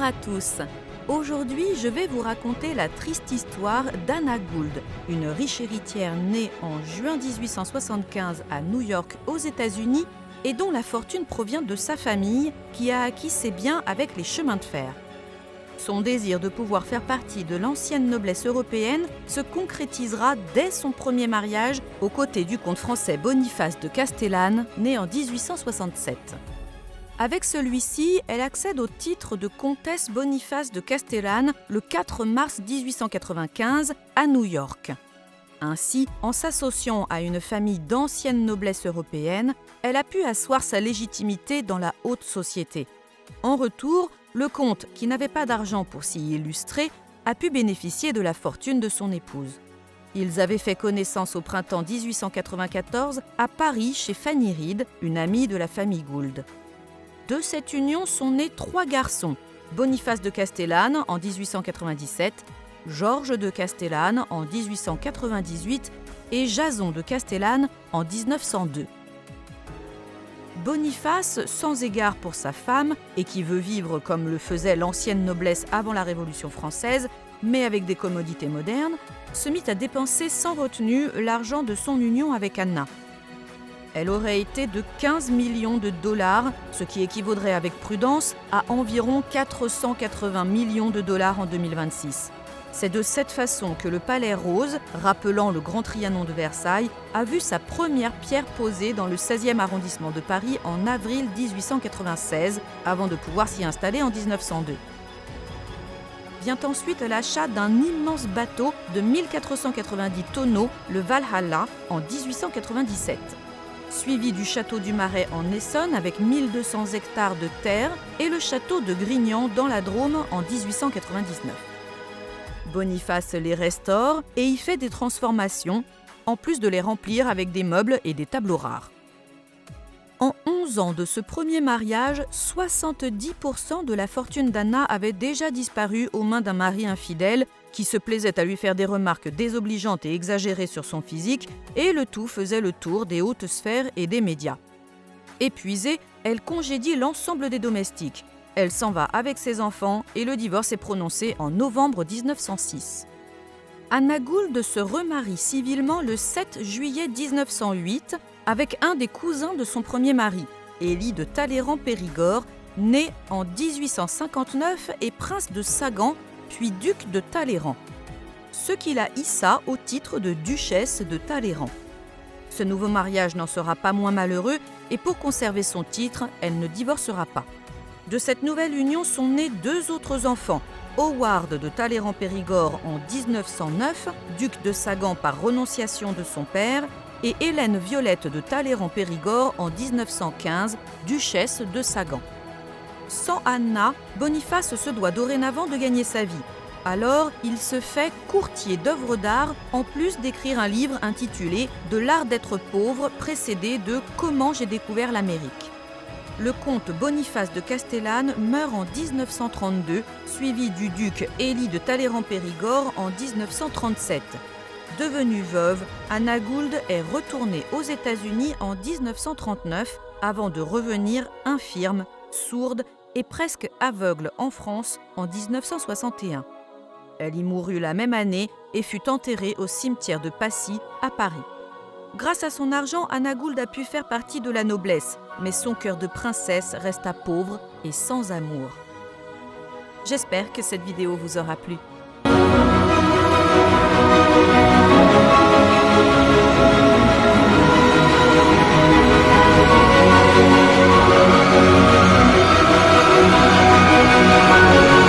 à tous. Aujourd'hui, je vais vous raconter la triste histoire d'Anna Gould, une riche héritière née en juin 1875 à New York aux États-Unis et dont la fortune provient de sa famille qui a acquis ses biens avec les chemins de fer. Son désir de pouvoir faire partie de l'ancienne noblesse européenne se concrétisera dès son premier mariage aux côtés du comte français Boniface de Castellane, né en 1867. Avec celui-ci, elle accède au titre de comtesse Boniface de Castellane le 4 mars 1895 à New York. Ainsi, en s'associant à une famille d'ancienne noblesse européenne, elle a pu asseoir sa légitimité dans la haute société. En retour, le comte, qui n'avait pas d'argent pour s'y illustrer, a pu bénéficier de la fortune de son épouse. Ils avaient fait connaissance au printemps 1894 à Paris chez Fanny Reed, une amie de la famille Gould. De cette union sont nés 3 garçons, Boniface de Castellane en 1897, Georges de Castellane en 1898 et Jason de Castellane en 1902. Boniface, sans égard pour sa femme et qui veut vivre comme le faisait l'ancienne noblesse avant la Révolution française, mais avec des commodités modernes, se mit à dépenser sans retenue l'argent de son union avec Anna. Elle aurait été de 15 millions de dollars, ce qui équivaudrait avec prudence à environ 480 millions de dollars en 2026. C'est de cette façon que le Palais Rose, rappelant le Grand Trianon de Versailles, a vu sa première pierre posée dans le 16e arrondissement de Paris en avril 1896, avant de pouvoir s'y installer en 1902. Vient ensuite l'achat d'un immense bateau de 1490 tonneaux, le Valhalla, en 1897. Suivi du château du Marais en Essonne avec 1200 hectares de terre et le château de Grignan dans la Drôme en 1899. Boniface les restaure et y fait des transformations, en plus de les remplir avec des meubles et des tableaux rares. En 11 ans de ce premier mariage, 70% de la fortune d'Anna avait déjà disparu aux mains d'un mari infidèle qui se plaisait à lui faire des remarques désobligeantes et exagérées sur son physique, et le tout faisait le tour des hautes sphères et des médias. Épuisée, elle congédie l'ensemble des domestiques. Elle s'en va avec ses enfants et le divorce est prononcé en novembre 1906. Anna Gould se remarie civilement le 7 juillet 1908 avec un des cousins de son premier mari, Élie de Talleyrand-Périgord, né en 1859 et prince de Sagan, puis duc de Talleyrand, ce qui la hissa au titre de duchesse de Talleyrand. Ce nouveau mariage n'en sera pas moins malheureux et pour conserver son titre, elle ne divorcera pas. De cette nouvelle union sont nés 2 autres enfants, Howard de Talleyrand-Périgord en 1909, duc de Sagan par renonciation de son père, et Hélène Violette de Talleyrand-Périgord en 1915, duchesse de Sagan. Sans Anna, Boniface se doit dorénavant de gagner sa vie. Alors, il se fait courtier d'œuvres d'art, en plus d'écrire un livre intitulé « De l'art d'être pauvre » précédé de « Comment j'ai découvert l'Amérique ». Le comte Boniface de Castellane meurt en 1932, suivi du duc Élie de Talleyrand-Périgord en 1937. Devenue veuve, Anna Gould est retournée aux États-Unis en 1939 avant de revenir infirme, sourde et presque aveugle en France en 1961. Elle y mourut la même année et fut enterrée au cimetière de Passy à Paris. Grâce à son argent, Anna Gould a pu faire partie de la noblesse, mais son cœur de princesse resta pauvre et sans amour. J'espère que cette vidéo vous aura plu.